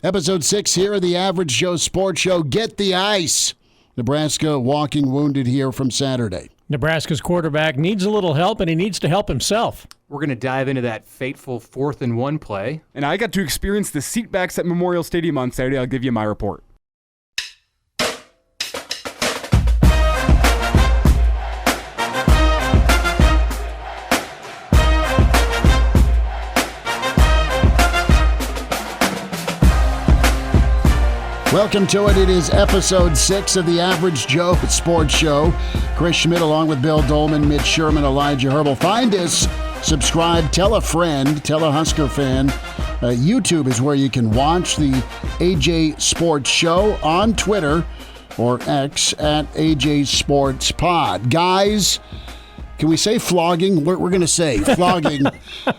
Episode 6 here of the Average Joe Sports Show. Get the ice. Nebraska walking wounded here from Saturday. Nebraska's quarterback needs a little help, and he needs to help himself. We're going to dive into that fateful 4th and 1 play. And I got to experience the seatbacks at Memorial Stadium on Saturday. I'll give you my report. Welcome to it. It is episode 6 of the Average Joe Sports Show. Chris Schmidt along with Bill Doleman, Mitch Sherman, Elijah Herbel. Find us, subscribe, tell a friend, tell a Husker fan. YouTube is where you can watch the AJ Sports Show, on Twitter or X at AJ Sports Pod. Guys, can we say flogging? We're going to say flogging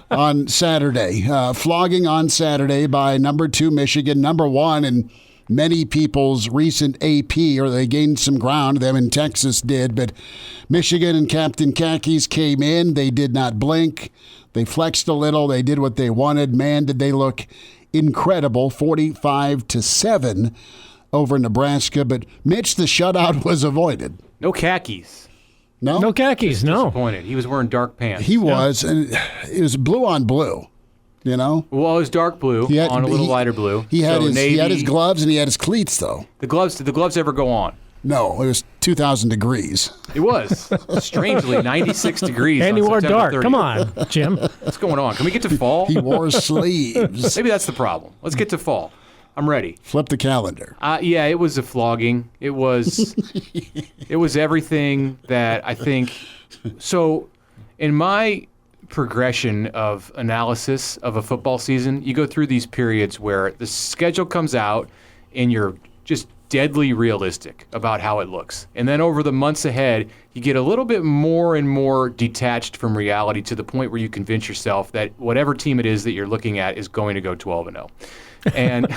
on Saturday. Flogging on Saturday by number 2 Michigan, number 1 in many people's recent AP, or they gained some ground, them in Texas did, but Michigan and Captain Khakis came in. They did not blink. They flexed a little. They did what they wanted. Man, did they look incredible, 45-7 over Nebraska. But Mitch, the shutout was avoided. No khakis. No? No khakis, no. Disappointed. He was wearing dark pants. He was, and it was blue on blue. You know? Well, it was dark blue on a little lighter blue. He had his gloves and he had his cleats, though. Did the gloves ever go on? No, it was 2,000 degrees. It was. Strangely, 96 degrees. And he wore dark. 30th. Come on, Jim. What's going on? Can we get to fall? He wore sleeves. Maybe that's the problem. Let's get to fall. I'm ready. Flip the calendar. Yeah, it was a flogging. It was everything that I think. So, in my progression of analysis of a football season, you go through these periods where the schedule comes out and you're just deadly realistic about how it looks. And then over the months ahead, you get a little bit more and more detached from reality to the point where you convince yourself that whatever team it is that you're looking at is going to go 12-0. And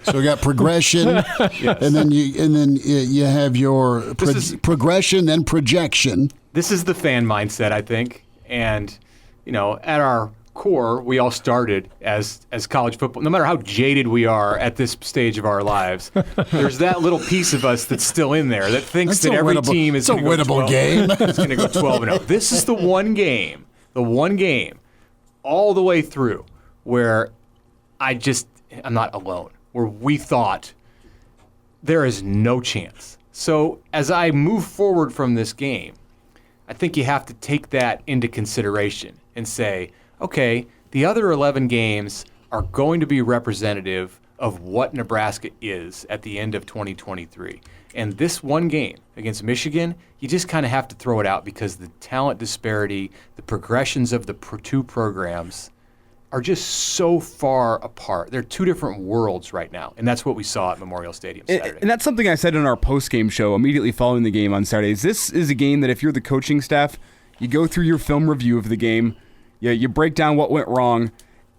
so we got progression, yes. and then you have your progression, then projection. This is the fan mindset, I think. And, you know, at our core, we all started as college football. No matter how jaded we are at this stage of our lives, there's that little piece of us that's still in there that thinks that every team is going to go 12. It's going to go 12-0. This is the one game all the way through where I'm not alone, where we thought there is no chance. So as I move forward from this game, I think you have to take that into consideration and say, okay, the other 11 games are going to be representative of what Nebraska is at the end of 2023. And this one game against Michigan, you just kind of have to throw it out because the talent disparity, the progressions of the two programs are just so far apart. They're two different worlds right now, and that's what we saw at Memorial Stadium Saturday. And that's something I said in our post-game show immediately following the game on Saturday. This is a game that if you're the coaching staff, you go through your film review of the game, you break down what went wrong,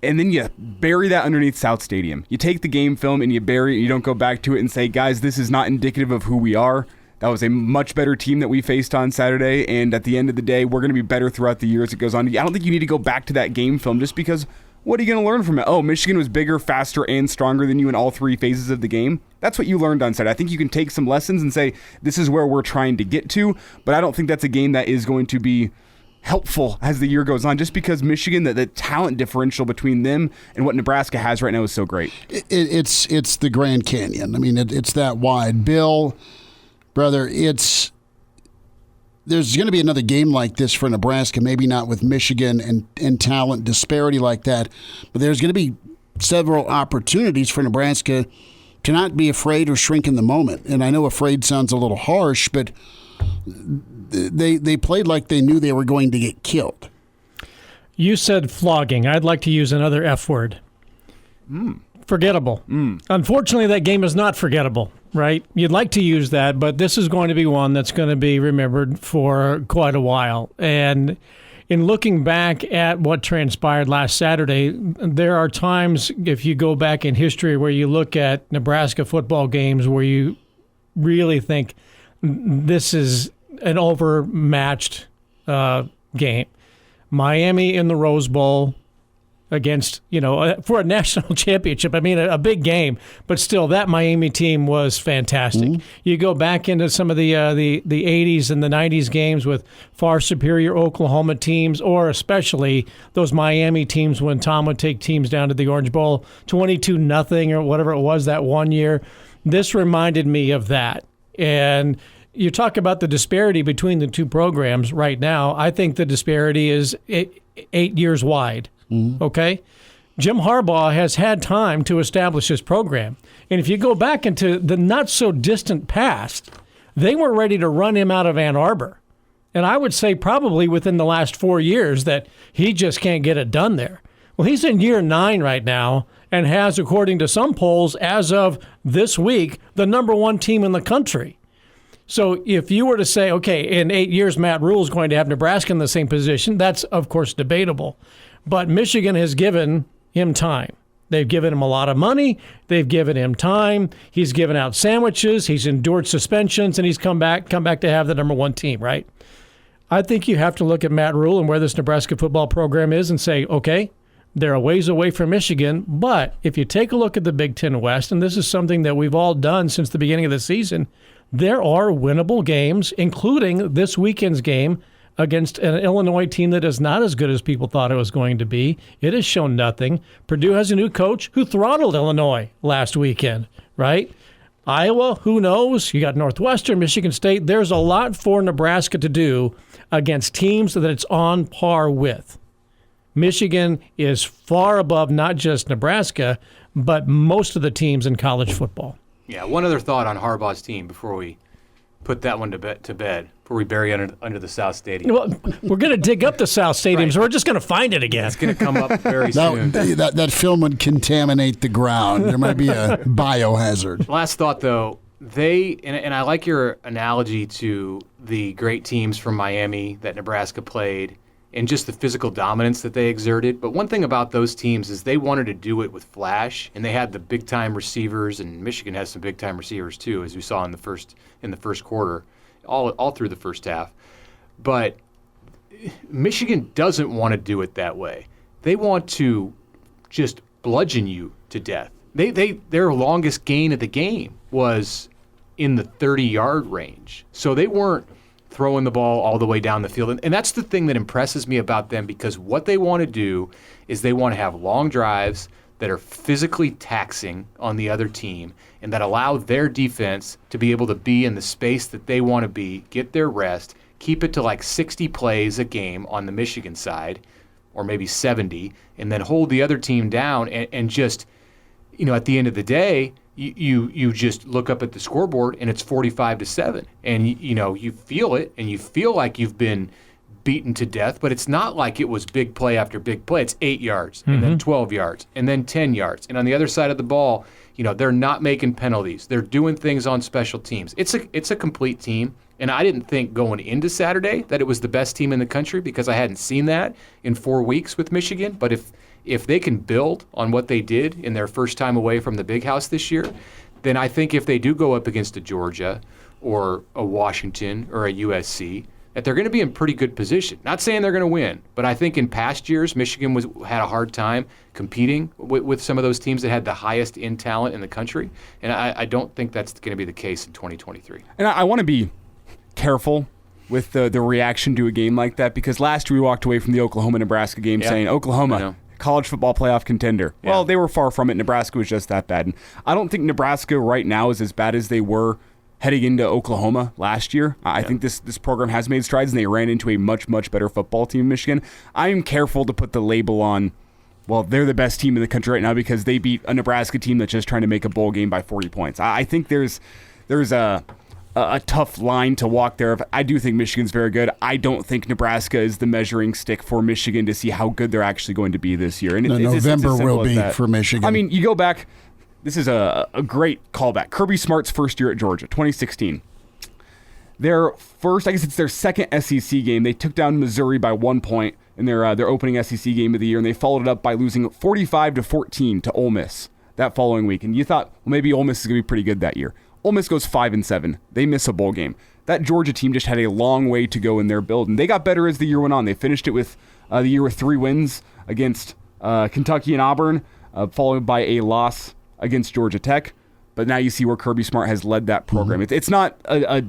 and then you bury that underneath South Stadium. You take the game film and you bury it. You don't go back to it and say, guys, this is not indicative of who we are. That was a much better team that we faced on Saturday, and at the end of the day, we're going to be better throughout the year as it goes on. I don't think you need to go back to that game film just because what are you going to learn from it? Oh, Michigan was bigger, faster, and stronger than you in all three phases of the game. That's what you learned on Saturday. I think you can take some lessons and say, this is where we're trying to get to, but I don't think that's a game that is going to be helpful as the year goes on, just because Michigan, the talent differential between them and what Nebraska has right now is so great. It's the Grand Canyon. I mean, it's that wide. Bill, brother, there's going to be another game like this for Nebraska, maybe not with Michigan and talent disparity like that, but there's going to be several opportunities for Nebraska to not be afraid or shrink in the moment. And I know afraid sounds a little harsh, but they played like they knew they were going to get killed. You said flogging. I'd like to use another F word. Forgettable. Unfortunately, that game is not forgettable, right? You'd like to use that, but this is going to be one that's going to be remembered for quite a while. And in looking back at what transpired last Saturday, there are times, if you go back in history, where you look at Nebraska football games where you really think this is an overmatched game. Miami in the Rose Bowl, against, for a national championship. I mean, a big game, but still, that Miami team was fantastic. Mm-hmm. You go back into some of the 80s and the 90s games with far superior Oklahoma teams, or especially those Miami teams when Tom would take teams down to the Orange Bowl 22-0 or whatever it was that one year. This reminded me of that. And you talk about the disparity between the two programs right now. I think the disparity is 8 years wide. Okay? Jim Harbaugh has had time to establish his program. And if you go back into the not-so-distant past, they were ready to run him out of Ann Arbor. And I would say probably within the last 4 years that he just can't get it done there. Well, he's in year 9 right now and has, according to some polls, as of this week, the number 1 team in the country. So if you were to say, okay, in 8 years, Matt Rule is going to have Nebraska in the same position, that's, of course, debatable. But Michigan has given him time. They've given him a lot of money. They've given him time. He's given out sandwiches. He's endured suspensions, and he's come back to have the number 1 team, right? I think you have to look at Matt Rule and where this Nebraska football program is and say, okay, they're a ways away from Michigan. But if you take a look at the Big Ten West, and this is something that we've all done since the beginning of the season, there are winnable games, including this weekend's game against an Illinois team that is not as good as people thought it was going to be. It has shown nothing. Purdue has a new coach who throttled Illinois last weekend, right? Iowa, who knows? You got Northwestern, Michigan State. There's a lot for Nebraska to do against teams that it's on par with. Michigan is far above not just Nebraska, but most of the teams in college football. Yeah, one other thought on Harbaugh's team before we put that one to bed, before we bury under the South Stadium. Well, we're going to dig up the South Stadium, Right. so we're just going to find it again. It's going to come up very soon. That film would contaminate the ground. There might be a biohazard. Last thought, though, and I like your analogy to the great teams from Miami that Nebraska played and just the physical dominance that they exerted. But one thing about those teams is they wanted to do it with flash, and they had the big-time receivers, and Michigan has some big-time receivers too, as we saw in the first quarter, all through the first half. But Michigan doesn't want to do it that way. They want to just bludgeon you to death. Their longest gain of the game was in the 30-yard range. So they weren't throwing the ball all the way down the field. And that's the thing that impresses me about them, because what they want to do is they want to have long drives that are physically taxing on the other team and that allow their defense to be able to be in the space that they want to be, get their rest, keep it to like 60 plays a game on the Michigan side, or maybe 70, and then hold the other team down and just, at the end of the day, you just look up at the scoreboard and it's 45-7, and you feel it and you feel like you've been beaten to death, but it's not like it was big play after big play. It's 8 yards and then 12 yards and then 10 yards, and on the other side of the ball, they're not making penalties. They're doing things on special teams. It's a complete team, and I didn't think going into Saturday that it was the best team in the country because I hadn't seen that in 4 weeks with Michigan. But if they can build on what they did in their first time away from the Big House this year, then I think if they do go up against a Georgia or a Washington or a USC, that they're going to be in pretty good position. Not saying they're going to win, but I think in past years, Michigan had a hard time competing with some of those teams that had the highest in talent in the country, and I don't think that's going to be the case in 2023. And I want to be careful with the reaction to a game like that, because last year we walked away from the Oklahoma-Nebraska game saying, Oklahoma, college football playoff contender. Yeah. Well, they were far from it. Nebraska was just that bad. And I don't think Nebraska right now is as bad as they were heading into Oklahoma last year. I think this program has made strides, and they ran into a much, much better football team in Michigan. I am careful to put the label on, well, they're the best team in the country right now because they beat a Nebraska team that's just trying to make a bowl game by 40 points. I think there's a tough line to walk there. I do think Michigan's very good. I don't think Nebraska is the measuring stick for Michigan to see how good they're actually going to be this year. And November will be for Michigan. I mean, you go back. This is a great callback. Kirby Smart's first year at Georgia, 2016. Their first, I guess it's their second SEC game. They took down Missouri by 1 point in their opening SEC game of the year, and they followed it up by losing 45-14 to Ole Miss that following week. And you thought, well, maybe Ole Miss is going to be pretty good that year. Ole Miss goes 5-7. They miss a bowl game. That Georgia team just had a long way to go in their build, and they got better as the year went on. They finished it with the year with 3 wins against Kentucky and Auburn, followed by a loss against Georgia Tech. But now you see where Kirby Smart has led that program. Mm-hmm. It's not a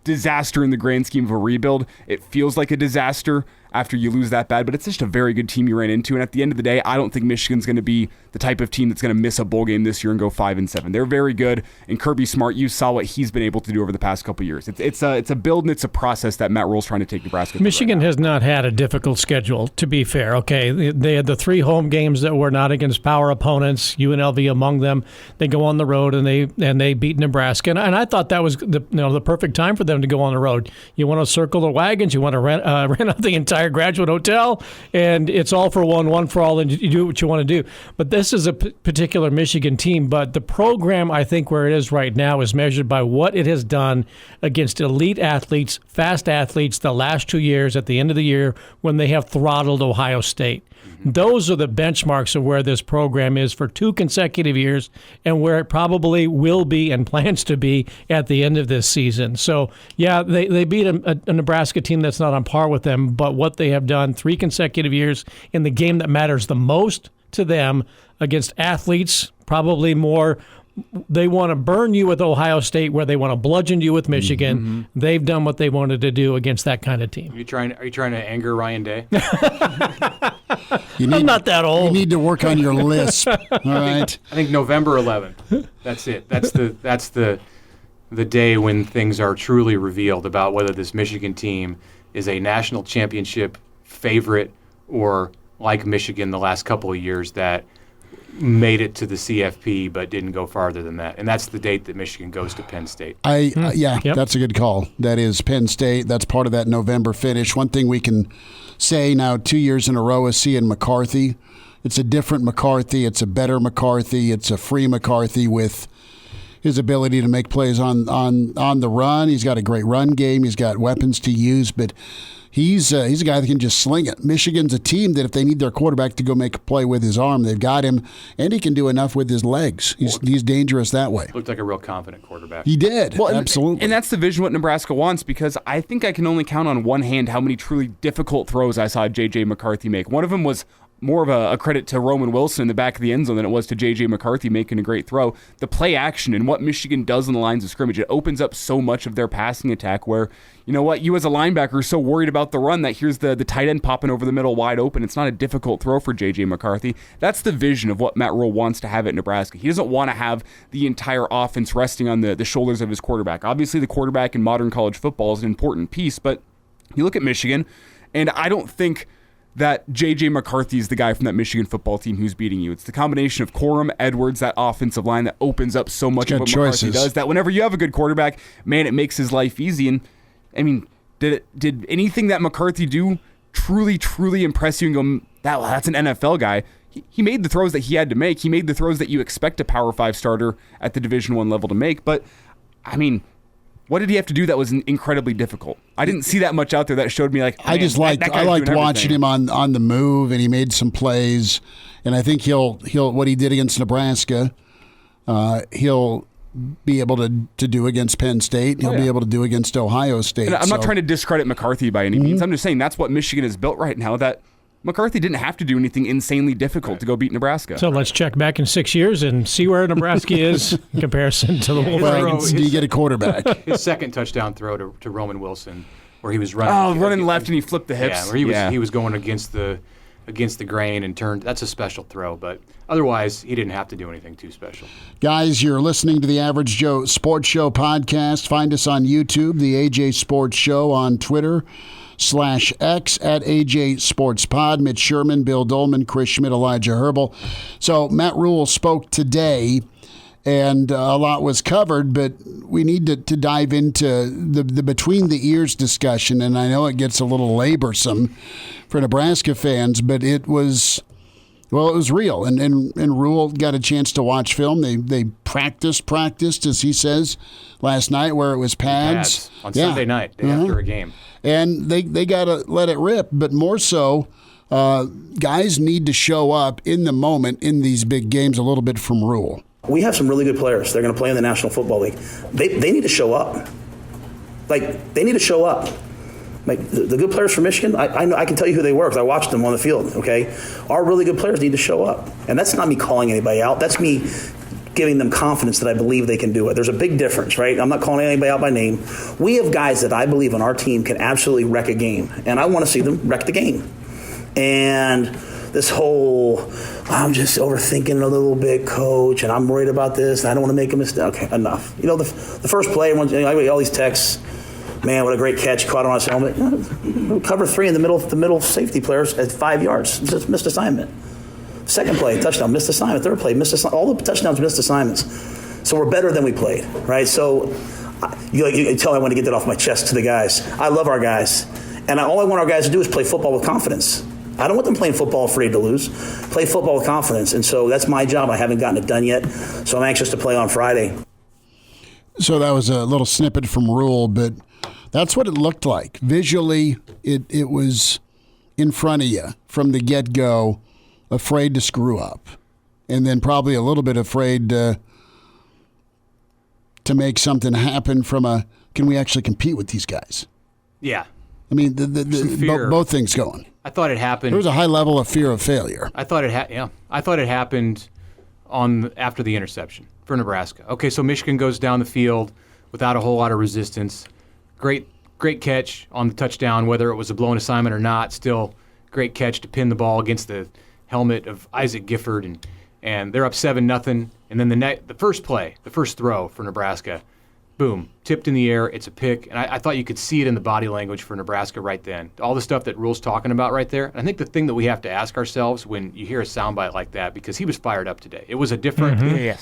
disaster in the grand scheme of a rebuild. It feels like a disaster after you lose that bad, but it's just a very good team you ran into. And at the end of the day, I don't think Michigan's going to be the type of team that's going to miss a bowl game this year and go 5-7. They're very good. And Kirby Smart, you saw what he's been able to do over the past couple of years. It's a build and it's a process that Matt Rule's trying to take Nebraska through. Michigan has not had a difficult schedule, to be fair. Okay, they had the 3 home games that were not against power opponents, UNLV among them. They go on the road and they beat Nebraska. And I thought that was the perfect time for them to go on the road. You want to circle the wagons, you want to rent out the entire Graduate Hotel, and it's all for one for all, and you do what you want to do. But this is a particular Michigan team, but the program, I think, where it is right now is measured by what it has done against elite athletes, fast athletes, the last 2 years at the end of the year when they have throttled Ohio State. Those are the benchmarks of where this program is for 2 consecutive years and where it probably will be and plans to be at the end of this season. So, yeah, they beat a Nebraska team that's not on par with them, but what they have done 3 consecutive years in the game that matters the most to them against athletes, probably more. They want to burn you with Ohio State where they want to bludgeon you with Michigan. Mm-hmm. They've done what they wanted to do against that kind of team. Are you trying to anger Ryan Day? I'm not that old. You need to work on your lisp. All right. I think November 11th. That's it. That's the day when things are truly revealed about whether this Michigan team is a national championship favorite or like Michigan the last couple of years that made it to the CFP but didn't go farther than that. And that's the date that Michigan goes to Penn State. That's a good call. That is Penn State. That's part of that November finish. One thing we can say now 2 years in a row is seeing McCarthy. It's a different McCarthy. It's a better McCarthy. It's a free McCarthy with his ability to make plays on the run. He's got a great run game. He's got weapons to use, but he's a guy that can just sling it. Michigan's a team that if they need their quarterback to go make a play with his arm, they've got him, and he can do enough with his legs. He's dangerous that way. Looked like a real confident quarterback. He did, absolutely. And that's the vision what Nebraska wants, because I think I can only count on one hand how many truly difficult throws I saw J.J. McCarthy make. One of them was more of a credit to Roman Wilson in the back of the end zone than it was to J.J. McCarthy making a great throw. The play action and what Michigan does on the lines of scrimmage, it opens up so much of their passing attack where, you know what, you as a linebacker are so worried about the run that here's the tight end popping over the middle wide open. It's not a difficult throw for J.J. McCarthy. That's the vision of what Matt Rule wants to have at Nebraska. He doesn't want to have the entire offense resting on the shoulders of his quarterback. Obviously, the quarterback in modern college football is an important piece, but you look at Michigan, and I don't think that J.J. McCarthy is the guy from that Michigan football team who's beating you. It's the combination of Corum, Edwards, that offensive line that opens up so much of what McCarthy does, that whenever you have a good quarterback, man, it makes his life easy. And, I mean, did anything that McCarthy do truly, truly impress you and go, that's an NFL guy? He made the throws that he had to make. He made the throws that you expect a Power 5 starter at the Division I level to make. But, I mean, what did he have to do that was incredibly difficult? I didn't see that much out there that showed me I liked watching him on the move, and he made some plays. And I think he'll what he did against Nebraska, he'll be able to do against Penn State. He'll be able to do against Ohio State. And I'm not trying to discredit McCarthy by any means. I'm just saying that's what Michigan is built right now, that McCarthy didn't have to do anything insanely difficult to go beat Nebraska. So let's check back in 6 years and see where Nebraska is in comparison to the Wolverines. Do you get a quarterback? His second touchdown throw to Roman Wilson, where he was running left and he flipped the hips. Yeah, where he was going against the grain and turned. That's a special throw, but otherwise he didn't have to do anything too special. Guys, you're listening to the Average Joe Sports Show podcast. Find us on YouTube, the AJ Sports Show, on Twitter /X at AJ Sports Pod. Mitch Sherman, Bill Doleman, Chris Schmidt, Elijah Herbel. So Matt Rule spoke today, and a lot was covered, but we need to dive into the between the ears discussion, and I know it gets a little laborsome for Nebraska fans, but it was real, and Rule got a chance to watch film. They practiced, as he says, last night, where it was pads. On Sunday night, day after a game. And they got to let it rip, but more so, guys need to show up in the moment in these big games a little bit from Rule. We have some really good players. They're going to play in the National Football League. They need to show up. They need to show up. Like the good players from Michigan, I know, I can tell you who they were because I watched them on the field, okay? Our really good players need to show up. And that's not me calling anybody out. That's me giving them confidence that I believe they can do it. There's a big difference, right? I'm not calling anybody out by name. We have guys that I believe on our team can absolutely wreck a game, and I want to see them wreck the game. And this whole, I'm just overthinking it a little bit, coach, and I'm worried about this, and I don't want to make a mistake. Okay, enough. You know, the first play, I get all these texts, man, what a great catch, caught on his helmet. Cover 3 in the middle safety players at 5 yards, just missed assignment. Second play, touchdown, missed assignment. Third play, missed assignment. All the touchdowns, missed assignments. So we're better than we played, right? So you tell me I want to get that off my chest to the guys. I love our guys. And all I want our guys to do is play football with confidence. I don't want them playing football afraid to lose. Play football with confidence. And so that's my job. I haven't gotten it done yet. So I'm anxious to play on Friday. So that was a little snippet from Rule, but that's what it looked like. Visually, it was in front of you from the get-go, afraid to screw up, and then probably a little bit afraid to make something happen from can we actually compete with these guys? Yeah. I mean, both things going. I thought it happened. There was a high level of fear of failure. I thought it happened after the interception for Nebraska. Okay, so Michigan goes down the field without a whole lot of resistance. Great catch on the touchdown, whether it was a blown assignment or not. Still, great catch to pin the ball against the helmet of Isaac Gifford, and they're up 7-0. And then the first play, the first throw for Nebraska, boom, tipped in the air. It's a pick, and I thought you could see it in the body language for Nebraska right then. All the stuff that Rule's talking about right there. And I think the thing that we have to ask ourselves when you hear a soundbite like that, because he was fired up today. It was a different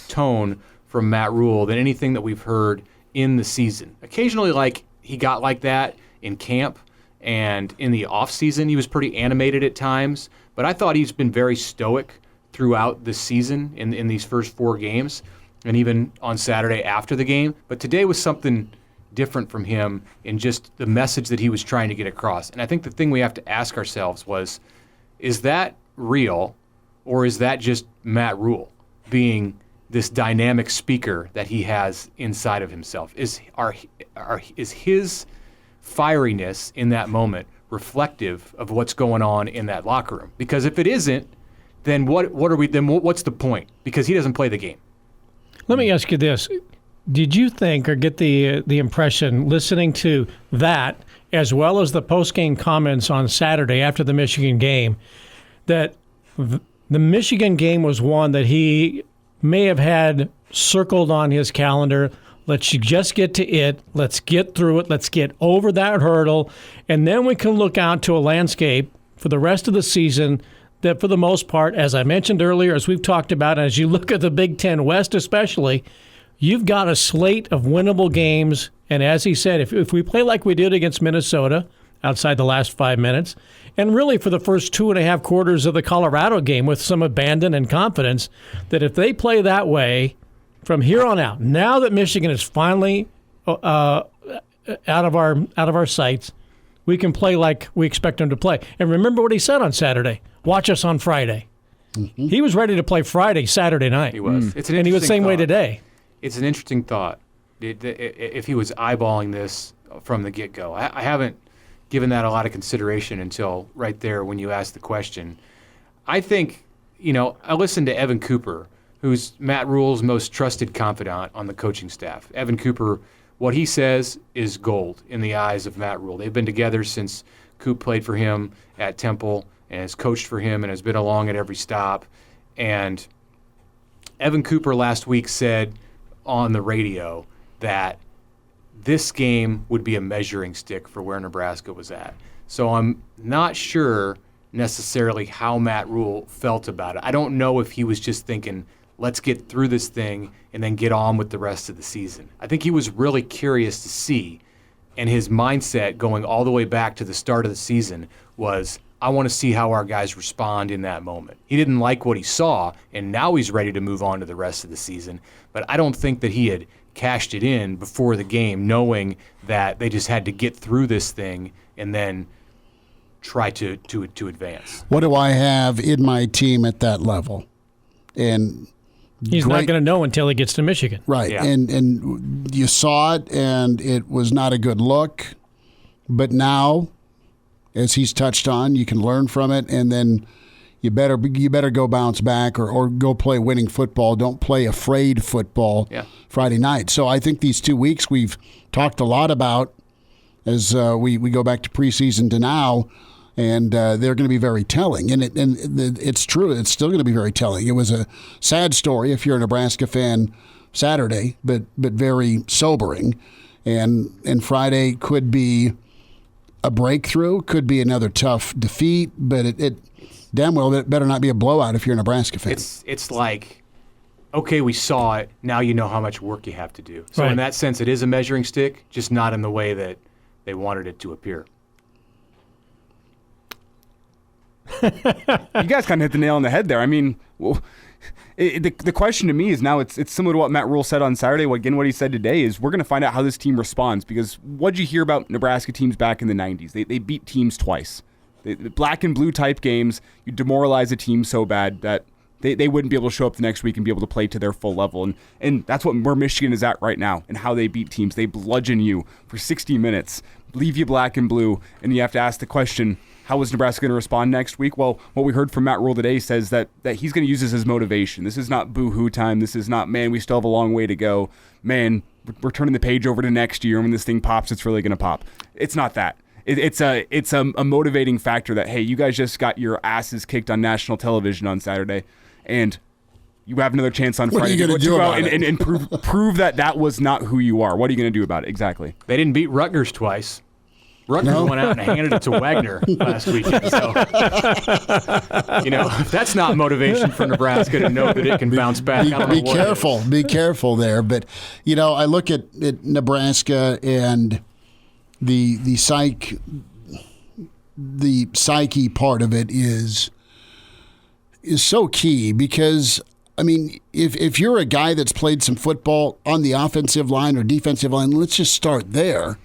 tone from Matt Rule than anything that we've heard in the season. Occasionally, he got like that in camp, and in the off season, he was pretty animated at times. But I thought he's been very stoic throughout the season in these first 4 games, and even on Saturday after the game. But today was something different from him in just the message that he was trying to get across. And I think the thing we have to ask ourselves was, is that real, or is that just Matt Rule being this dynamic speaker that he has inside of himself? Is his fieriness in that moment reflective of what's going on in that locker room? Because if it isn't, then what's the point? Because he doesn't play the game. Let me ask you this. Did you think or get the impression, listening to that, as well as the post-game comments on Saturday after the Michigan game, that the Michigan game was one that he may have had circled on his calendar? Let's just get to it. Let's get through it. Let's get over that hurdle. And then we can look out to a landscape for the rest of the season that, for the most part, as I mentioned earlier, as we've talked about, as you look at the Big Ten West especially, you've got a slate of winnable games. And as he said, if we play like we did against Minnesota outside the last 5 minutes, and really for the first 2.5 quarters of the Colorado game with some abandon and confidence, that if they play that way from here on out, now that Michigan is finally out of our sights, we can play like we expect them to play. And remember what he said on Saturday. Watch us on Friday. Mm-hmm. He was ready to play Saturday night. He was. And he was the same way today. It's an interesting thought. If he was eyeballing this from the get-go. I haven't given that a lot of consideration until right there when you asked the question. I think, I listened to Evan Cooper, who's Matt Rule's most trusted confidant on the coaching staff. Evan Cooper, what he says is gold in the eyes of Matt Rule. They've been together since Coop played for him at Temple and has coached for him and has been along at every stop. And Evan Cooper last week said on the radio that this game would be a measuring stick for where Nebraska was at. So I'm not sure necessarily how Matt Rule felt about it. I don't know if he was just thinking, let's get through this thing and then get on with the rest of the season. I think he was really curious to see, and his mindset going all the way back to the start of the season was, I want to see how our guys respond in that moment. He didn't like what he saw, and now he's ready to move on to the rest of the season. But I don't think that he had cashed it in before the game, knowing that they just had to get through this thing and then try to advance. What do I have in my team at that level? And he's not going to know until he gets to Michigan. Right. Yeah. And you saw it, and it was not a good look. But now as he's touched on. You can learn from it, and then you better go bounce back or go play winning football. Don't play afraid football Friday night. So I think these 2 weeks we've talked a lot about as we go back to preseason to now, and they're going to be very telling. And it's true. It's still going to be very telling. It was a sad story if you're a Nebraska fan Saturday, but very sobering. And Friday could be a breakthrough, could be another tough defeat, but it damn well it better not be a blowout if you're a Nebraska fan. It's like, okay, we saw it. Now you know how much work you have to do. So in that sense, it is a measuring stick, just not in the way that they wanted it to appear. You guys kind of hit the nail on the head there. I mean, the question to me is now it's similar to what Matt Rule said on Saturday. What he said today is we're going to find out how this team responds, because what'd you hear about Nebraska teams back in the 90s? They beat teams twice. The black and blue type games, you demoralize a team so bad that they wouldn't be able to show up the next week and be able to play to their full level. And that's where Michigan is at right now and how they beat teams. They bludgeon you for 60 minutes, leave you black and blue, and you have to ask the question, how is Nebraska going to respond next week? Well, what we heard from Matt Rule today says that he's going to use this as motivation. This is not boo-hoo time. This is not, man, we still have a long way to go. Man, we're turning the page over to next year, and when this thing pops, it's really going to pop. It's not that. It's a motivating factor that, hey, you guys just got your asses kicked on national television on Saturday, and you have another chance on Friday to go out and prove that was not who you are. What are you going to do about it? Exactly. They didn't beat Rutgers twice. Rutgers went out and handed it to Wagner last weekend. So, if that's not motivation for Nebraska to know that it can bounce back, I don't know what careful. is. Be careful there. But, I look at Nebraska and the psyche part of it is so key, because if you're a guy that's played some football on the offensive line or defensive line, let's just start there.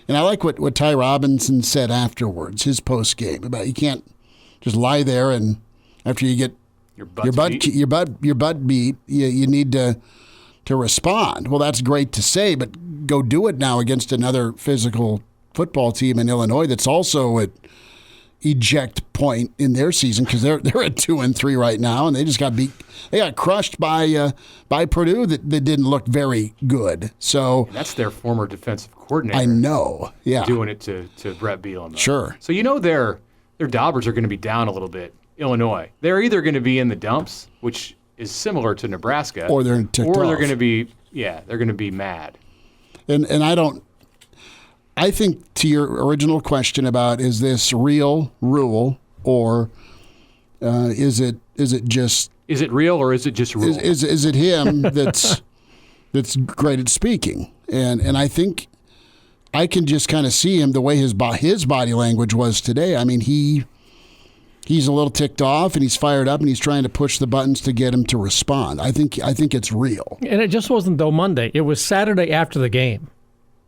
And I like what Ty Robinson said afterwards, his post game, about you can't just lie there and after you get your butt beat, you need to respond. Well, that's great to say, but go do it now against another physical football team in Illinois that's also at eject point in their season, because they're at 2-3 right now, and they just got beat. They got crushed by Purdue that didn't look very good. So and that's their former defensive coordinator. I know, yeah, doing it to Brett Bielema. Sure. So their Daubers are going to be down a little bit. Illinois, they're either going to be in the dumps, which is similar to Nebraska, or they're going to be they're going to be mad. And I think to your original question about is this real Rule or is it real or is it just Rule? Is it him that's great at speaking? And I think I can just kind of see him the way his body language was today. I mean, he's a little ticked off and he's fired up and he's trying to push the buttons to get him to respond. I think it's real. And it just wasn't though Monday. It was Saturday after the game.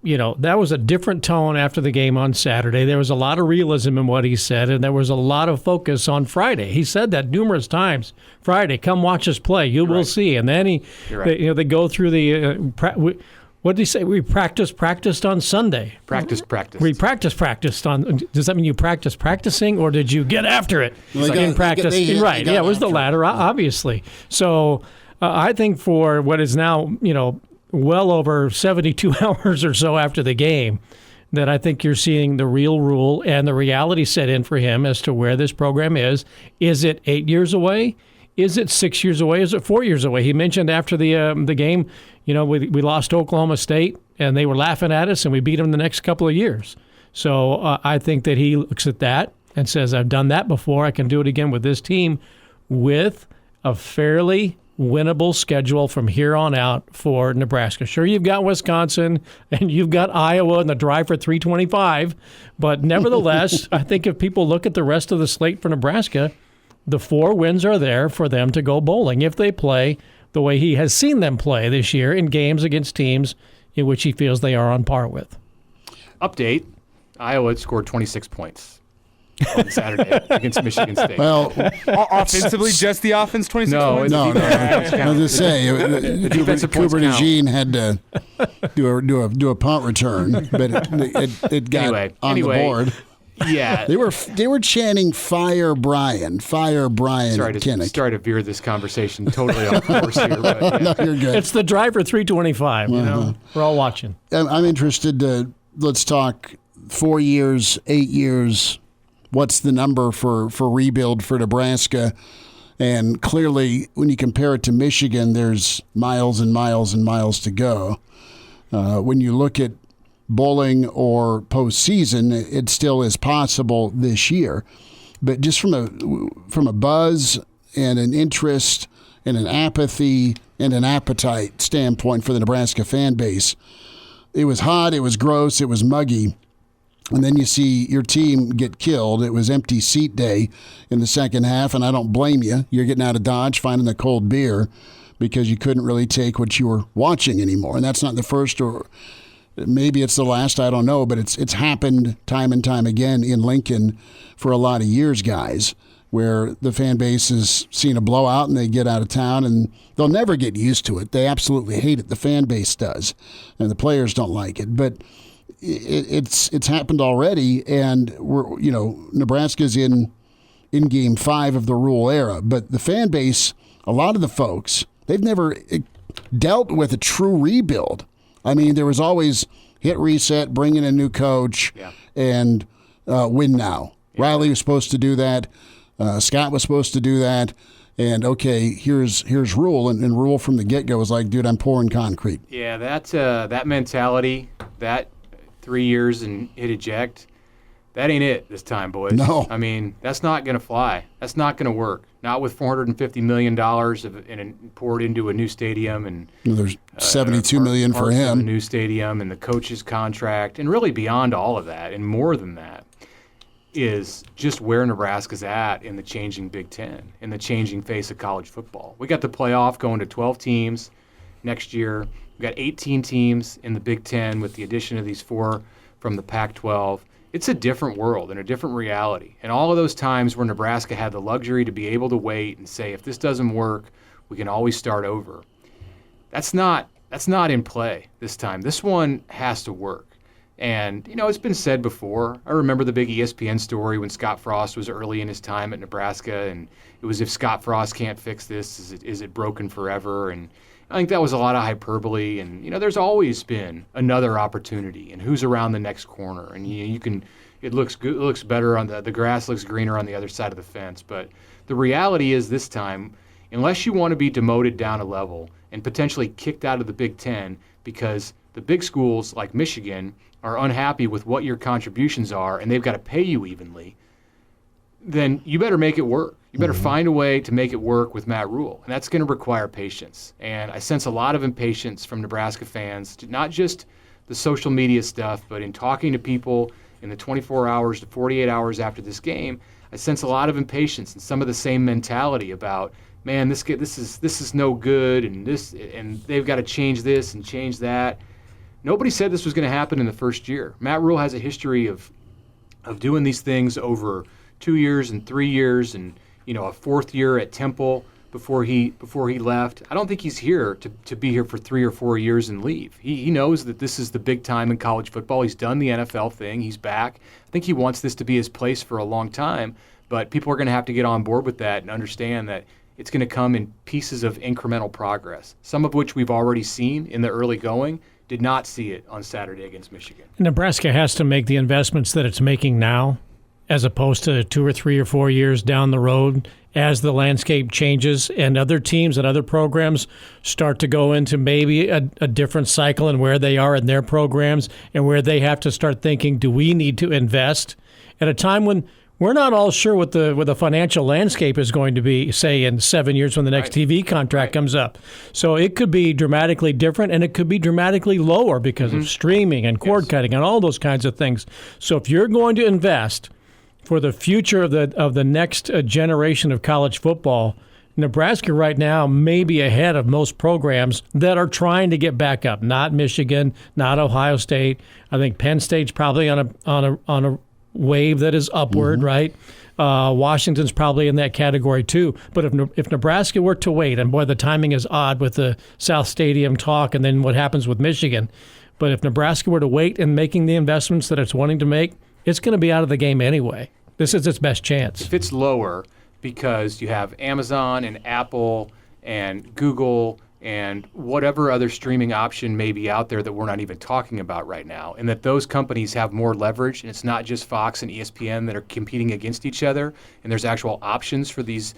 That was a different tone after the game on Saturday. There was a lot of realism in what he said, and there was a lot of focus on Friday. He said that numerous times. Friday, come watch us play. You will see. And then they go through the what did he say? We practiced on Sunday. Practiced. We practiced on. Does that mean you practicing, or did you get after it in practice? Right. Yeah, it was the latter, obviously. So I think for what is now, well over 72 hours or so after the game, that I think you're seeing the real Rule and the reality set in for him as to where this program is. Is it 8 years away? Is it 6 years away? Is it 4 years away? He mentioned after the game, we lost Oklahoma State and they were laughing at us and we beat them the next couple of years. So I think that he looks at that and says, I've done that before. I can do it again with this team with a fairly winnable schedule from here on out for Nebraska. Sure, you've got Wisconsin and you've got Iowa in the drive for 325, but nevertheless, I think if people look at the rest of the slate for Nebraska, the 4 wins are there for them to go bowling if they play the way he has seen them play this year in games against teams in which he feels they are on par with. Update, Iowa scored 26 points on Saturday against Michigan State. Well, offensively, just the offense, 26 points? No. I was just saying, Cooper DeJean had to do a punt return, but it got on the board. Yeah. They were chanting "Fire Brian, Fire Brian." Sorry to veer this conversation totally off course here, but yeah. No, you're good. It's the driver 325. You know, we're all watching. I'm interested to let's talk 4 years, 8 years. What's the number for rebuild for Nebraska? And clearly, when you compare it to Michigan, there's miles and miles and miles to go. When you look at bowling or postseason, it still is possible this year. But just from a buzz and an interest and an apathy and an appetite standpoint for the Nebraska fan base, it was hot, it was gross, it was muggy. And then you see your team get killed. It was empty seat day in the second half, and I don't blame you. You're getting out of Dodge, finding a cold beer because you couldn't really take what you were watching anymore. And that's not the first, or maybe it's the last, I don't know, but it's happened time and time again in Lincoln for a lot of years, guys, where the fan base has seen a blowout and they get out of town, and they'll never get used to it. They absolutely hate it. The fan base does, and the players don't like it. But it's happened already, and Nebraska's in Game 5 of the Rule era. But the fan base, a lot of the folks, they've never dealt with a true rebuild. I mean, there was always hit reset, bring in a new coach, and win now. Yeah. Riley was supposed to do that. Scott was supposed to do that. And, okay, here's Rule. And Rule from the get-go was like, dude, I'm pouring concrete. Yeah, that mentality, that 3 years and hit eject, that ain't it this time, boys. No. I mean, that's not going to fly. That's not going to work. Not with $450 million poured into a new stadium, and there's $72 million for him. A new stadium and the coach's contract, and really beyond all of that and more than that is just where Nebraska's at in the changing Big Ten, in the changing face of college football. We got the playoff going to 12 teams next year. We got 18 teams in the Big Ten with the addition of these 4 from the Pac-12. It's a different world and a different reality. And all of those times where Nebraska had the luxury to be able to wait and say, if this doesn't work, we can always start over. That's not in play this time. This one has to work. And, it's been said before. I remember the big ESPN story when Scott Frost was early in his time at Nebraska, and it was, if Scott Frost can't fix this, is it broken forever? And I think that was a lot of hyperbole, and there's always been another opportunity, and who's around the next corner, and you can. It looks good, it looks better on the grass looks greener on the other side of the fence. But the reality is, this time, unless you want to be demoted down a level and potentially kicked out of the Big Ten because the big schools like Michigan are unhappy with what your contributions are and they've got to pay you evenly, then you better make it work. You better find a way to make it work with Matt Rule, and that's going to require patience. And I sense a lot of impatience from Nebraska fans, not just the social media stuff, but in talking to people in the 24 hours to 48 hours after this game, I sense a lot of impatience and some of the same mentality about, man, this is no good, and they've got to change this and change that. Nobody said this was going to happen in the first year. Matt Rule has a history of doing these things over 2 years and 3 years, and a fourth year at Temple before he left. I don't think he's here to be here for 3 or 4 years and leave. He knows that this is the big time in college football. He's done the NFL thing. He's back. I think he wants this to be his place for a long time, but people are going to have to get on board with that and understand that it's going to come in pieces of incremental progress, some of which we've already seen in the early going. Did not see it on Saturday against Michigan. Nebraska has to make the investments that it's making now, as opposed to 2 or 3 or 4 years down the road as the landscape changes and other teams and other programs start to go into maybe a different cycle in where they are in their programs and where they have to start thinking, do we need to invest at a time when we're not all sure what the financial landscape is going to be, say, in 7 years when the next TV contract comes up. So it could be dramatically different, and it could be dramatically lower because of streaming and cord cutting and all those kinds of things. So if you're going to invest for the future of the next generation of college football, Nebraska right now may be ahead of most programs that are trying to get back up. Not Michigan, not Ohio State. I think Penn State's probably on a wave that is upward, right? Washington's probably in that category too. But if Nebraska were to wait, and boy, the timing is odd with the South Stadium talk and then what happens with Michigan. But if Nebraska were to wait and making the investments that it's wanting to make, it's going to be out of the game anyway. This is its best chance. If it's lower because you have Amazon and Apple and Google and whatever other streaming option may be out there that we're not even talking about right now, and that those companies have more leverage, and it's not just Fox and ESPN that are competing against each other, and there's actual options for these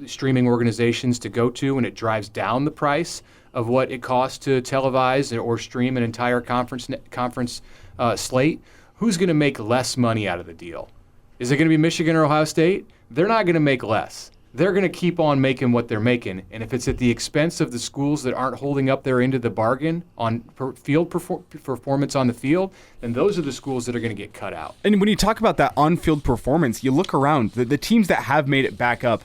streaming organizations to go to, and it drives down the price of what it costs to televise or stream an entire conference slate. Who's going to make less money out of the deal? Is it going to be Michigan or Ohio State? They're not going to make less. They're going to keep on making what they're making. And if it's at the expense of the schools that aren't holding up their end of the bargain on field performance on the field, then those are the schools that are going to get cut out. And when you talk about that on-field performance, you look around, the teams that have made it back up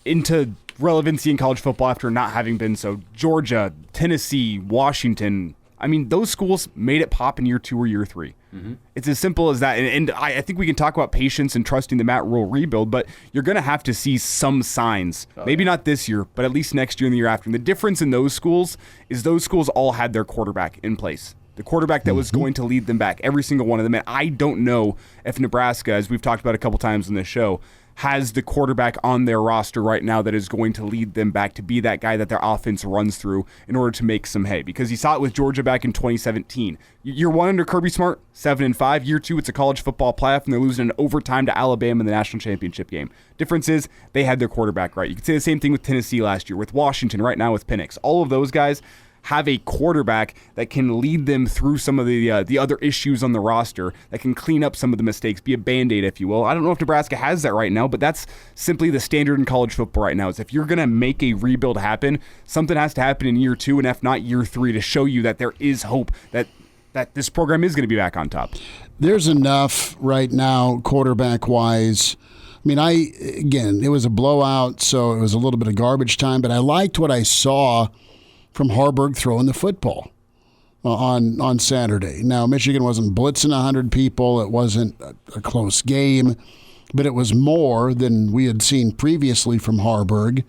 into relevancy in college football after not having been so, Georgia, Tennessee, Washington, I mean, those schools made it pop in year 2 or year 3. Mm-hmm. It's as simple as that. And I think we can talk about patience and trusting the Matt Rule rebuild, but you're going to have to see some signs. Maybe not this year, but at least next year and the year after. And the difference in those schools is those schools all had their quarterback in place. The quarterback that was going to lead them back, every single one of them. And I don't know if Nebraska, as we've talked about a couple times in this show, has the quarterback on their roster right now that is going to lead them back to be that guy that their offense runs through in order to make some hay. Because you saw it with Georgia back in 2017. Year 1 under Kirby Smart, 7-5. Year 2, it's a college football playoff, and they're losing in overtime to Alabama in the national championship game. Difference is they had their quarterback right. You could say the same thing with Tennessee last year, with Washington right now with Penix. All of those guys have a quarterback that can lead them through some of the other issues on the roster, that can clean up some of the mistakes, be a Band-Aid, if you will. I don't know if Nebraska has that right now, but that's simply the standard in college football right now, is if you're going to make a rebuild happen, something has to happen in year 2 and if not year 3 to show you that there is hope that this program is going to be back on top. There's enough right now quarterback-wise. I mean, again, it was a blowout, so it was a little bit of garbage time, but I liked what I saw from Harburg throwing the football on Saturday. Now, Michigan wasn't blitzing 100 people. It wasn't a close game, but it was more than we had seen previously from Harburg,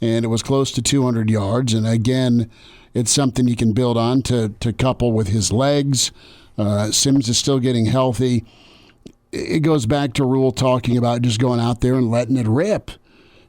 and it was close to 200 yards. And again, it's something you can build on to couple with his legs. Sims is still getting healthy. It goes back to Rule talking about just going out there and letting it rip.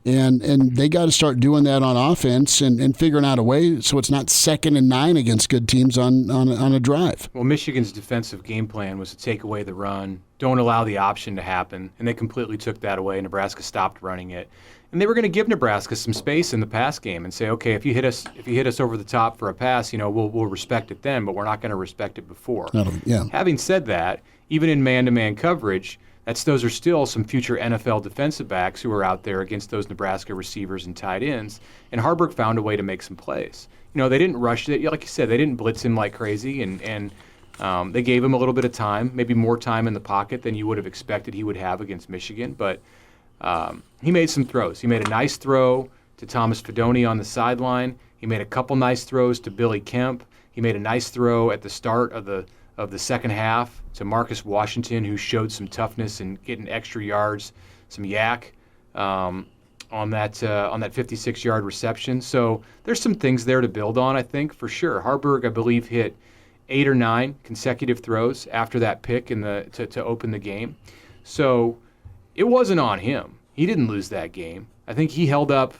And they got to start doing that on offense and figuring out a way so it's not 2nd and 9 against good teams on a drive. Well, Michigan's defensive game plan was to take away the run, don't allow the option to happen, and they completely took that away. Nebraska stopped running it. And they were going to give Nebraska some space in the pass game and say, okay, if you hit us over the top for a pass, we'll respect it then, but we're not going to respect it before. Yeah. Having said that, even in man-to-man coverage, those are still some future NFL defensive backs who are out there against those Nebraska receivers and tight ends. And Harburg found a way to make some plays. They didn't rush it. Like you said, they didn't blitz him like crazy, and they gave him a little bit of time, maybe more time in the pocket than you would have expected he would have against Michigan. But he made some throws. He made a nice throw to Thomas Fidone on the sideline. He made a couple nice throws to Billy Kemp. He made a nice throw at the start of the second half to Marcus Washington, who showed some toughness and getting extra yards, some yak on that 56-yard reception. So there's some things there to build on, I think, for sure. Harburg, I believe, hit 8 or 9 consecutive throws after that pick to open the game. So it wasn't on him. He didn't lose that game. I think he held up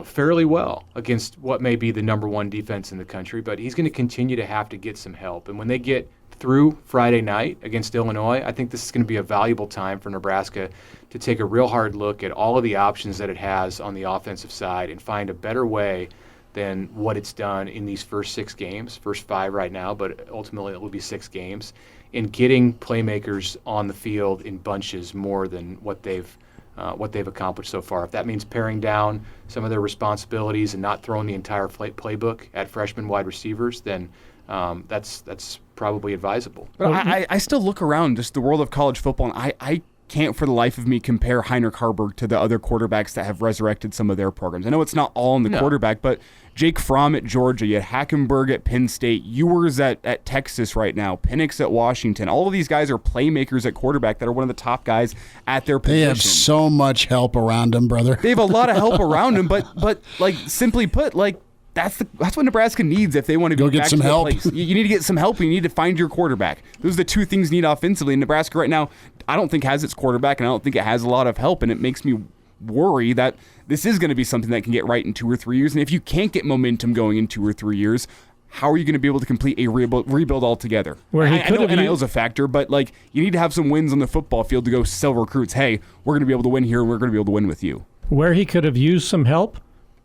fairly well against what may be the number 1 defense in the country, but he's going to continue to have to get some help. And when they get through Friday night against Illinois, I think this is going to be a valuable time for Nebraska to take a real hard look at all of the options that it has on the offensive side and find a better way than what it's done in these first 6 games, first 5 right now, but ultimately it will be 6 games, in getting playmakers on the field in bunches more than what they've accomplished so far. If that means paring down some of their responsibilities and not throwing the entire playbook at freshman wide receivers, then that's probably advisable. But I still look around just the world of college football, and I can't for the life of me compare Heinrich Harburg to the other quarterbacks that have resurrected some of their programs. I know it's not all in the quarterback, but Jake Fromm at Georgia, you had Hackenberg at Penn State, Ewers at Texas right now, Penix at Washington. All of these guys are playmakers at quarterback that are one of the top guys at their position. They have so much help around them, brother. They have a lot of help around them, but like simply put, like That's what Nebraska needs if they want to Go be get back some to the help. place. You need to get some help. You need to find your quarterback. Those are the two things you need offensively. And Nebraska right now, I don't think has its quarterback, and I don't think it has a lot of help. And it makes me worry that this is going to be something that can get right in 2 or 3 years. And if you can't get momentum going in 2 or 3 years, how are you going to be able to complete a rebuild altogether? Where he I know could have NIL is a factor, but like you need to have some wins on the football field to go sell recruits. Hey, we're going to be able to win here, and we're going to be able to win with you. Where he could have used some help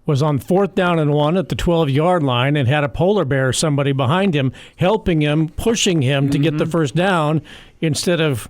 was on 4th down and 1 at the 12-yard line and had a polar bear or somebody behind him helping him, pushing him to get the first down instead of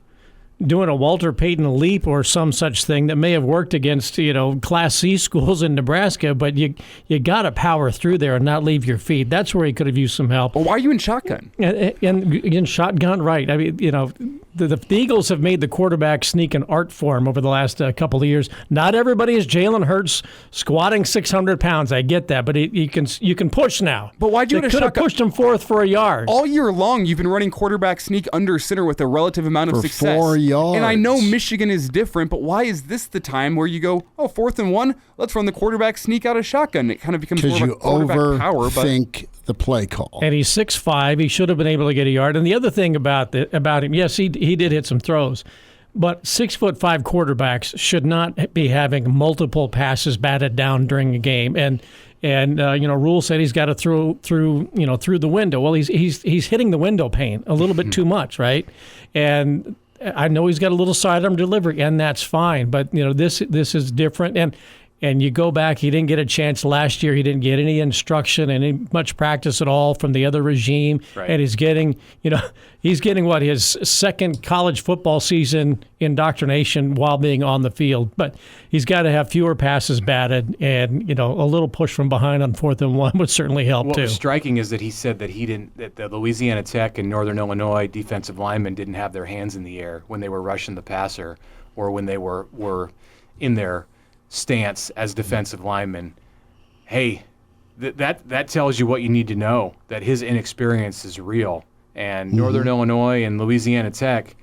doing a Walter Payton leap or some such thing that may have worked against, Class C schools in Nebraska, but you got to power through there and not leave your feet. That's where he could have used some help. Well, why are you in shotgun? And in shotgun, right. I mean, the Eagles have made the quarterback sneak an art form over the last couple of years. Not everybody is Jalen Hurts squatting 600 pounds. I get that, but you can push now. But why'd you They do a could have shotgun? pushed him forth for a yard. All year long, you've been running quarterback sneak under center with a relative amount of For success. 4 yards. And I know Michigan is different, but why is this the time where you go, 4th and 1, let's run the quarterback sneak out of shotgun? It kind of becomes more Because of you a quarterback power. But overthink the play call. And he's 6'5". He should have been able to get a yard. And the other thing about him, yes, he did hit some throws, but 6'5" quarterbacks should not be having multiple passes batted down during a game. And Rule said he's got to throw through the window. Well, he's hitting the window pane a little bit too much, right? And I know he's got a little sidearm delivery, and that's fine. But this is different. And you go back, he didn't get a chance last year. He didn't get any instruction and much practice at all from the other regime. Right. And he's getting what, his second college football season indoctrination while being on the field. But he's got to have fewer passes batted, and a little push from behind on 4th and 1 would certainly help What too. was striking is that he said that that the Louisiana Tech and Northern Illinois defensive linemen didn't have their hands in the air when they were rushing the passer or when they were in their stance as defensive linemen. Hey, that tells you what you need to know, that his inexperience is real. And Northern Illinois and Louisiana Tech,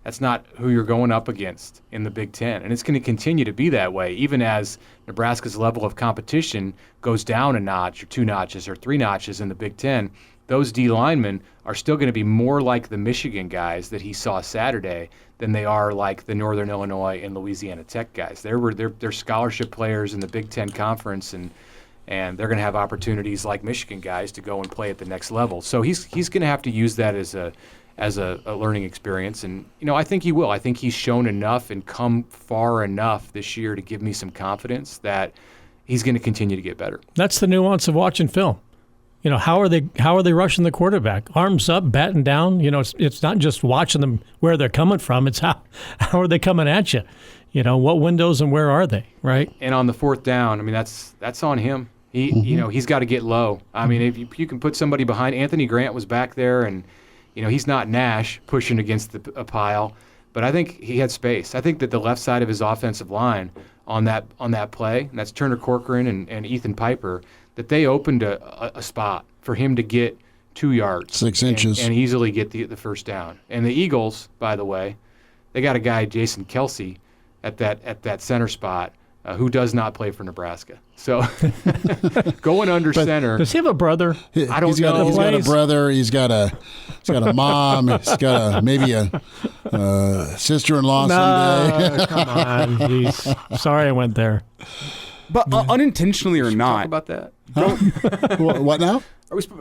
that's not who you're going up against in the Big Ten. And it's going to continue to be that way, even as Nebraska's level of competition goes down a notch or 2 notches or 3 notches in the Big Ten. Those D linemen are still going to be more like the Michigan guys that he saw Saturday than they are like the Northern Illinois and Louisiana Tech guys. They're scholarship players in the Big Ten Conference, and they're going to have opportunities like Michigan guys to go and play at the next level. So he's going to have to use that as a learning experience, and I think he will. I think he's shown enough and come far enough this year to give me some confidence that he's going to continue to get better. That's the nuance of watching film. How are they rushing the quarterback? Arms up, batting down. It's not just watching them where they're coming from. It's how are they coming at you? What windows and where are they? Right. And on the 4th down, I mean that's on him. He's got to get low. I mean, if you can put somebody behind. Anthony Grant was back there, and he's not Nash pushing against a pile, but I think he had space. I think that the left side of his offensive line on that play, and that's Turner Corcoran and Ethan Piper, that they opened a spot for him to get 2 yards, 6 inches, and easily get the first down. And the Eagles, by the way, they got a guy, Jason Kelsey, at that center spot, who does not play for Nebraska. So going under center. Does he have a brother? I don't know. He's got a brother. He's got a mom. He's got maybe a sister-in-law someday. No, come on. Jeez. Sorry I went there. But unintentionally or Talk not, about that. What now?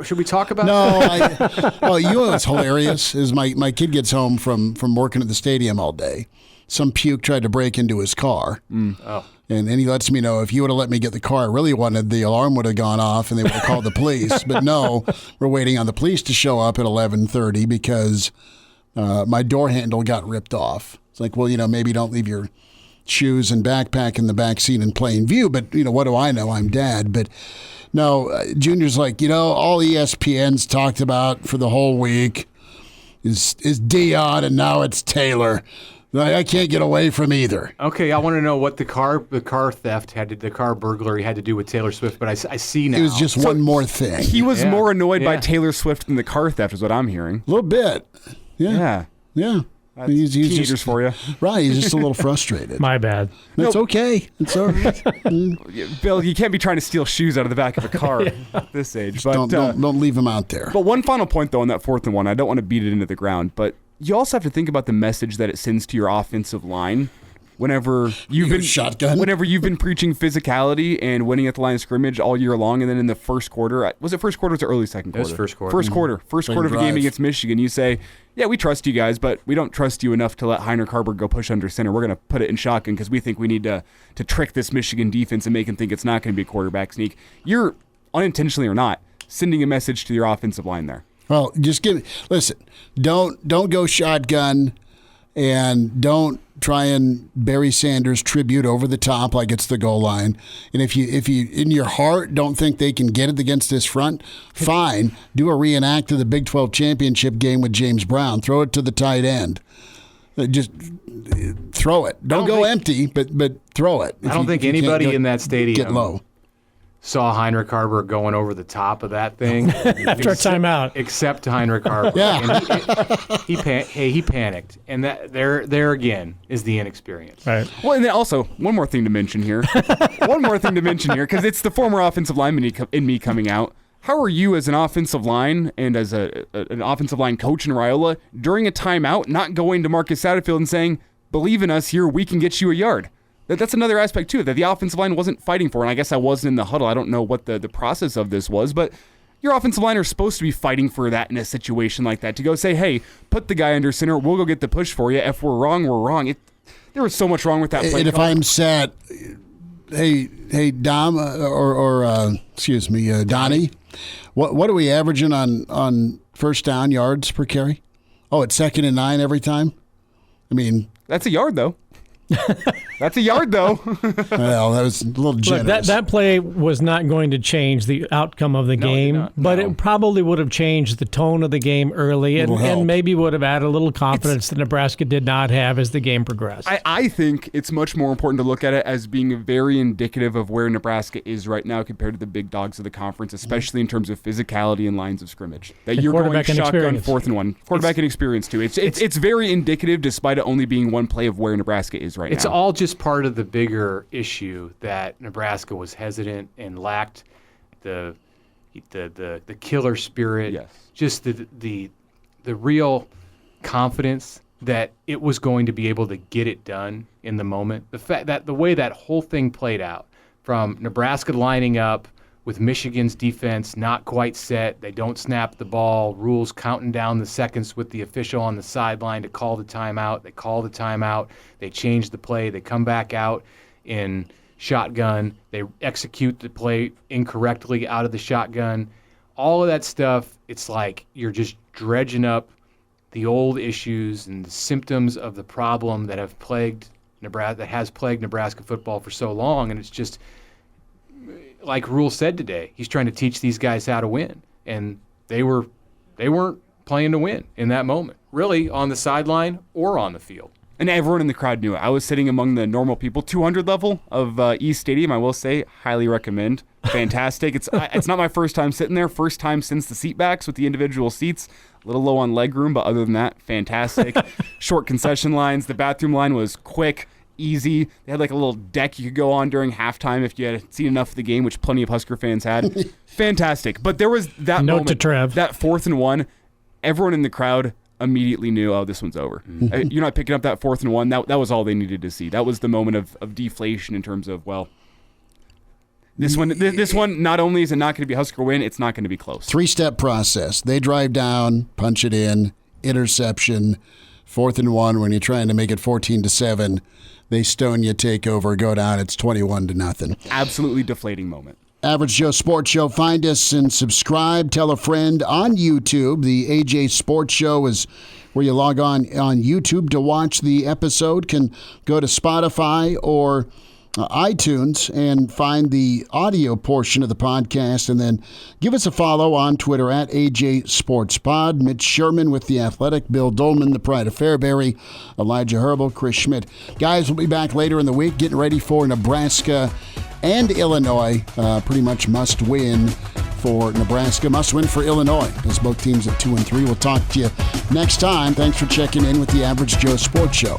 Should we talk about No. Well, what's hilarious is my kid gets home from working at the stadium all day. Some puke tried to break into his car. Oh. And he lets me know, if you would have let me get the car I really wanted, the alarm would have gone off and they would have called the police. But no, we're waiting on the police to show up at 11:30 because my door handle got ripped off. It's like, well, maybe don't leave your shoes and backpack in the back seat in plain view. But, what do I know? I'm dad. But no, Junior's like, all ESPN's talked about for the whole week is Dion, and now it's Taylor. I can't get away from either. Okay, I want to know what the car theft the car burglary had to do with Taylor Swift, but I see now. It was just one more thing. he was more annoyed by Yeah. Taylor Swift than the car theft, is what I'm hearing. A little bit. Yeah. Yeah. He's Teenagers just, for you. Right, he's just a little frustrated. My bad. It's okay. It's all right. Bill, you can't be trying to steal shoes out of the back of a car at this age. But Don't leave him out there. But one final point, though, on that 4th and 1. I don't want to beat it into the ground, but you also have to think about the message that it sends to your offensive line. Whenever you've been preaching physicality and winning at the line of scrimmage all year long, and then in the first quarter, was it first quarter or early second quarter? It was first quarter. First quarter of a game against Michigan, you say, yeah, we trust you guys, but we don't trust you enough to let Heinrich Haarberg go push under center. We're going to put it in shotgun because we think we need to trick this Michigan defense and make them think it's not going to be a quarterback sneak. You're, unintentionally or not, sending a message to your offensive line there. Well, listen, don't go shotgun, and don't try and Barry Sanders tribute over the top like it's the goal line. And if you in your heart don't think they can get it against this front, fine. Do a reenact of the Big 12 championship game with James Brown. Throw it to the tight end. Just throw it. Don't go empty, but throw it. I don't think anybody in that stadium get low. Saw Heinrich Haarberg going over the top of that thing After a timeout. Except Heinrich Haarberg. Yeah. And he panicked, and that there again is the inexperience. Right. Well, and then also one more thing to mention here. Because it's the former offensive lineman in me coming out. How are you as an offensive line and as an offensive line coach in Raiola during a timeout not going to Marcus Satterfield and saying, "Believe in us here, we can get you a yard"? That's another aspect, too, that the offensive line wasn't fighting for. And I guess I wasn't in the huddle. I don't know what the process of this was. But your offensive line are supposed to be fighting for that in a situation like that. To go say, hey, put the guy under center. We'll go get the push for you. If we're wrong, we're wrong. There was so much wrong with that play. And if I'm set, hey, Dom, Donnie, what are we averaging on first down yards per carry? Oh, it's 2nd and 9 every time? I mean... That's a yard, though. That's a yard, though. Well, that was a little generous. Look, that play was not going to change the outcome of the game, but it probably would have changed the tone of the game early and maybe would have added a little confidence that Nebraska did not have as the game progressed. I think it's much more important to look at it as being very indicative of where Nebraska is right now compared to the big dogs of the conference, especially in terms of physicality and lines of scrimmage. That you're going shotgun 4th and 1. Quarterback and experience, too. It's very indicative despite it only being one play of where Nebraska is right now. It's all just part of the bigger issue that Nebraska was hesitant and lacked the killer spirit. Yes. Just the real confidence that it was going to be able to get it done in the moment. The fact that the way that whole thing played out, from Nebraska lining up with Michigan's defense not quite set, they don't snap the ball, rules counting down the seconds with the official on the sideline to call the timeout. They call the timeout, they change the play, they come back out in shotgun, they execute the play incorrectly out of the shotgun. All of that stuff, it's like you're just dredging up the old issues and the symptoms of the problem that have plagued Nebraska football for so long, and it's just like Rule said today, he's trying to teach these guys how to win, and they weren't playing to win in that moment, really, on the sideline or on the field. And everyone in the crowd knew it. I was sitting among the normal people, 200 level of East Stadium. I will say, highly recommend. Fantastic. It's not my first time sitting there. First time since the seatbacks with the individual seats. A little low on leg room, but other than that, fantastic. Short concession lines. The bathroom line was quick, easy. They had like a little deck you could go on during halftime if you had seen enough of the game, which plenty of Husker fans had. Fantastic. But there was that Note moment, to Trev. that 4th and 1. Everyone in the crowd immediately knew, oh, this one's over. You're not picking up that 4th and 1. That was all they needed to see. That was the moment of deflation in terms of, well, this one, not only is it not going to be Husker win, it's not going to be close. 3-step process. They drive down, punch it in, interception, 4th and 1. When you're trying to make it 14-7, they stone you, take over, go down. It's 21-0. Absolutely deflating moment. Average Joe Sports Show. Find us and subscribe. Tell a friend on YouTube. The AJ Sports Show is where you log on YouTube to watch the episode. Can go to Spotify or iTunes and find the audio portion of the podcast, and then give us a follow on Twitter at AJ Sports Pod. Mitch Sherman with The Athletic, Bill Doleman, the Pride of Fairbury, Elijah Herbel, Chris Schmidt. Guys, we'll be back later in the week getting ready for Nebraska and Illinois. Pretty much must win for Nebraska, must win for Illinois, as both teams at 2-3. We'll talk to you next time. Thanks for checking in with the Average Joe Sports Show.